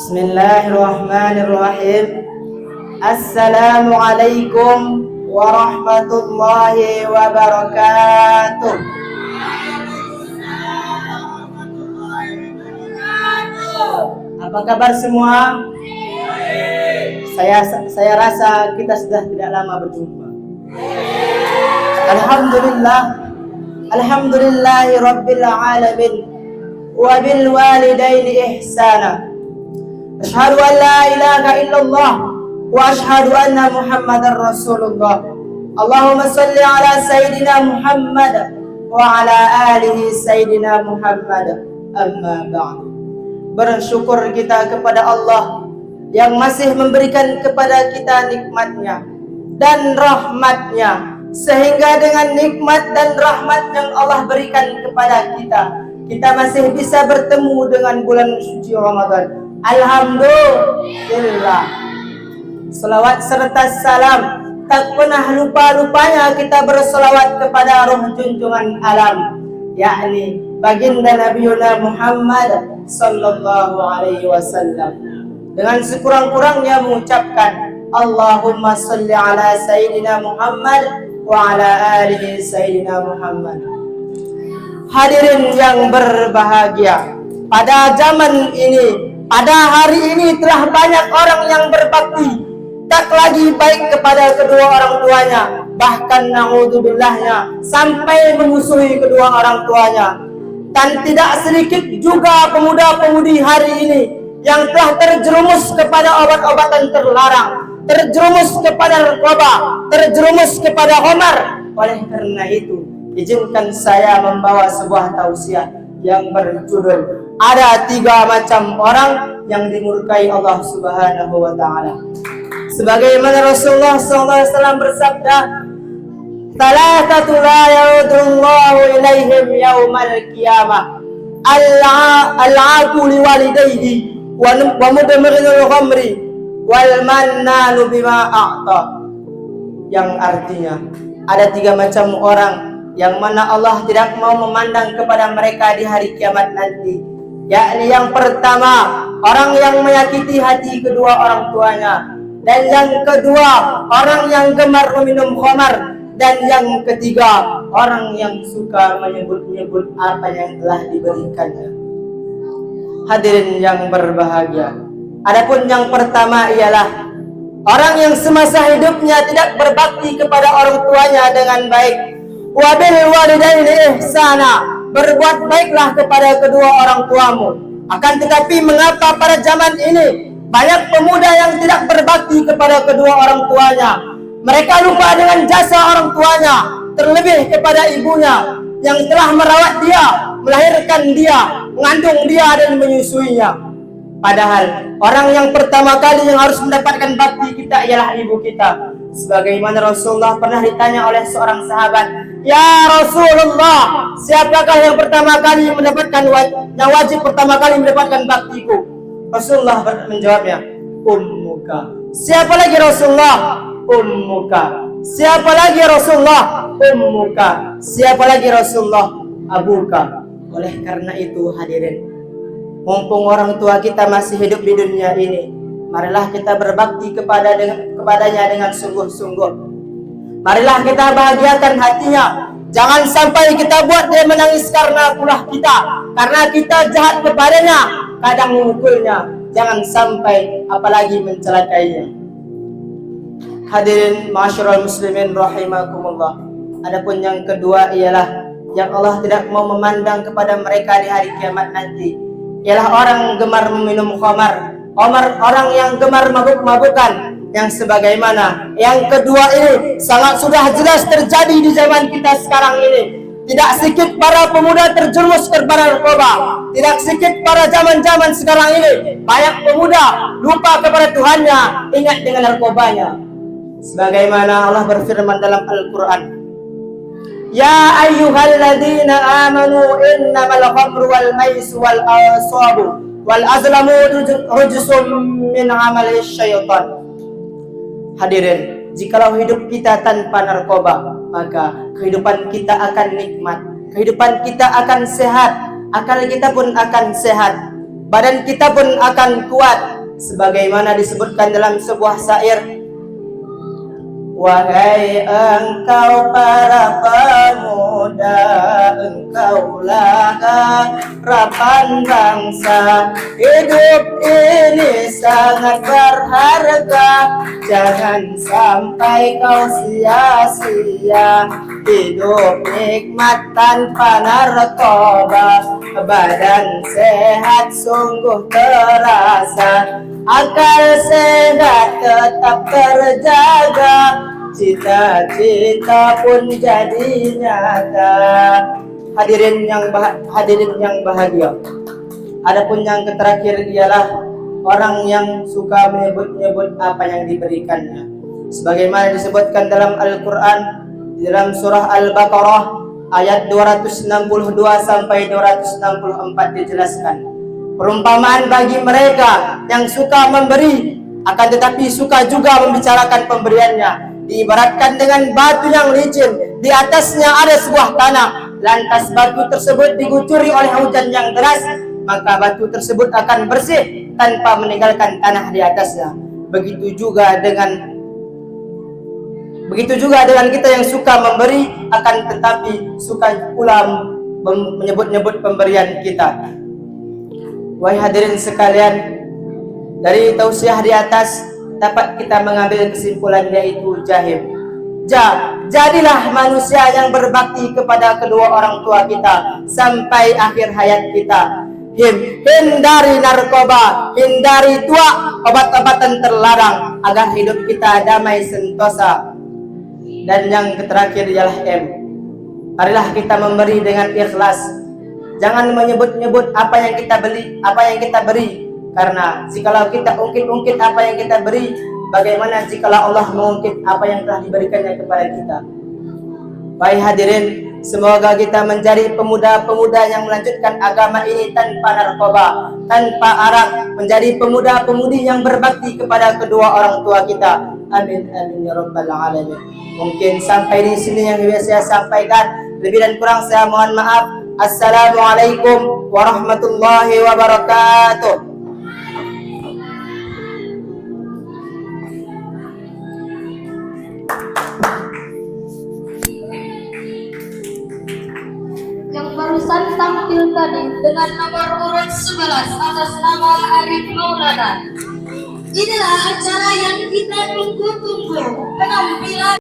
Bismillahirrahmanirrahim. Assalamualaikum warahmatullahi wabarakatuh. Apa kabar semua? Saya rasa kita sudah tidak lama berjumpa. Alhamdulillahi rabbil alamin wa bil walidaini ihsana. Asyhadu an la ilaha illallah wa asyhadu anna Muhammadar Rasulullah. Allahumma shalli ala Sayyidina Muhammad wa ala alihi Sayyidina Muhammad. Amma ba'du. Bersyukur kita kepada Allah yang masih memberikan kepada kita nikmatnya dan rahmatnya, sehingga dengan nikmat dan rahmat yang Allah berikan kepada kita masih bisa bertemu dengan bulan suci Ramadan. Alhamdulillah. Salawat serta salam tak pernah lupa-lupanya kita berselawat kepada roh junjungan alam, yakni baginda Nabiuna Muhammad sallallahu alaihi wasallam. Dengan sekurang-kurangnya mengucapkan Allahumma salli ala Sayyidina Muhammad wa ala alihi Sayyidina Muhammad. Hadirin yang berbahagia, pada zaman ini, pada hari ini telah banyak orang yang berbakti, tak lagi baik kepada kedua orang tuanya, bahkan naudzubillahnya sampai memusuhi kedua orang tuanya. Dan tidak sedikit juga pemuda-pemudi hari ini yang telah terjerumus kepada obat-obatan terlarang, terjerumus kepada narkoba, terjerumus kepada khamar. Oleh karena itu, izinkan saya membawa sebuah tausiah yang berjudul ada 3 macam orang yang dimurkai Allah Subhanahu wa taala. Sebagaimana Rasulullah SAW bersabda, "Salatatu la yaudullahu ilaihim yaumal qiyamah. Al-'aqu liwalidayhi wa mudmirul khamri wal mannanu bima a'ta." Yang artinya ada 3 macam orang yang mana Allah tidak mau memandang kepada mereka di hari kiamat nanti. Yakni yang pertama, orang yang menyakiti hati kedua orang tuanya, dan yang kedua, orang yang gemar meminum khamar, dan yang ketiga, orang yang suka menyebut-nyebut apa yang telah diberikannya. Hadirin yang berbahagia, adapun yang pertama ialah orang yang semasa hidupnya tidak berbakti kepada orang tuanya dengan baik. Wabil walidaini ihsana, berbuat baiklah kepada kedua orang tuamu. Akan tetapi mengapa pada zaman ini banyak pemuda yang tidak berbakti kepada kedua orang tuanya? Mereka lupa dengan jasa orang tuanya, terlebih kepada ibunya yang telah merawat dia, melahirkan dia, mengandung dia dan menyusuinya. Padahal orang yang pertama kali yang harus mendapatkan bakti kita ialah ibu kita. Sebagaimana Rasulullah pernah ditanya oleh seorang sahabat, "Ya Rasulullah, siapakah yang pertama kali mendapatkan yang wajib pertama kali mendapatkan baktiku?" Rasulullah menjawabnya, "Ummuka." Siapa lagi Rasulullah? Ummuka. Siapa lagi Rasulullah? Ummuka. Siapa lagi Rasulullah? Abuka. Oleh karena itu hadirin, mumpung orang tua kita masih hidup di dunia ini, marilah kita berbakti kepadanya dengan sungguh-sungguh. Marilah kita bahagiakan hatinya. Jangan sampai kita buat dia menangis karena kulah kita, karena kita jahat kepadanya, kadang memukulnya. Jangan sampai apalagi mencelakainya. Hadirin ma'asyiral muslimin rahimakumullah. Adapun yang kedua ialah yang Allah tidak mau memandang kepada mereka di hari kiamat nanti, ialah orang gemar meminum khamar, orang yang gemar mabuk-mabukan, yang sebagaimana yang kedua ini sangat sudah jelas terjadi di zaman kita sekarang ini. Tidak sedikit para pemuda terjerumus kepada narkoba, tidak sedikit pada zaman-zaman sekarang ini banyak pemuda lupa kepada Tuhannya, ingat dengan narkobanya. Sebagaimana Allah berfirman dalam Al-Quran, "Ya ayyuhalladzina amanu innamal khamru wal maisiru wal ansabu wal azlamu rujsum min amali syaitan." Hadirin, jikalau hidup kita tanpa narkoba, maka kehidupan kita akan nikmat, kehidupan kita akan sehat, akal kita pun akan sehat. badan kita pun akan kuat, sebagaimana disebutkan dalam sebuah syair. Wahai engkau para pemuda, engkaulah harapan bangsa. Hidup ini sangat berharga, jangan sampai kau sia-sia. Hidup nikmat tanpa narkoba, badan sehat sungguh terasa. Akal sehat tetap terjaga, cita-cita pun jadi nyata. Hadirin yang bahagia. Adapun yang terakhir ialah orang yang suka menyebut-nyebut apa yang diberikannya. Sebagaimana disebutkan dalam Al-Quran, dalam surah Al-Baqarah ayat 262 sampai 264 dijelaskan. Perumpamaan bagi mereka yang suka memberi akan tetapi suka juga membicarakan pemberiannya, diibaratkan dengan batu yang licin, di atasnya ada sebuah tanah, lantas batu tersebut digucuri oleh hujan yang deras, maka batu tersebut akan bersih tanpa meninggalkan tanah di atasnya. Begitu juga dengan kita yang suka memberi akan tetapi suka pula menyebut-nyebut pemberian kita. Wahai hadirin sekalian, dari tausiah di atas dapat kita mengambil kesimpulan, yaitu jadilah manusia yang berbakti kepada kedua orang tua kita sampai akhir hayat kita. Hindari narkoba, hindari tuak, obat-obatan terlarang, agar hidup kita damai sentosa. Dan yang terakhir ialah marilah kita memberi dengan ikhlas. Jangan menyebut-nyebut apa yang kita beri, karena jikalau kita ungkit-ungkit apa yang kita beri, bagaimana jikalau Allah mengungkit apa yang telah diberikannya kepada kita. Baik hadirin, semoga kita menjadi pemuda-pemuda yang melanjutkan agama ini tanpa narkoba, tanpa arak, menjadi pemuda-pemudi yang berbakti kepada kedua orang tua kita. Amin amin ya rabbal alamin. Mungkin sampai di sini yang bisa saya sampaikan. Lebih dan kurang saya mohon maaf. Assalamualaikum warahmatullahi wabarakatuh. Yang barusan tampil tadi dengan nomor urut 11 atas nama Arif Maulana. Inilah acara yang kita tunggu-tunggu, penampilan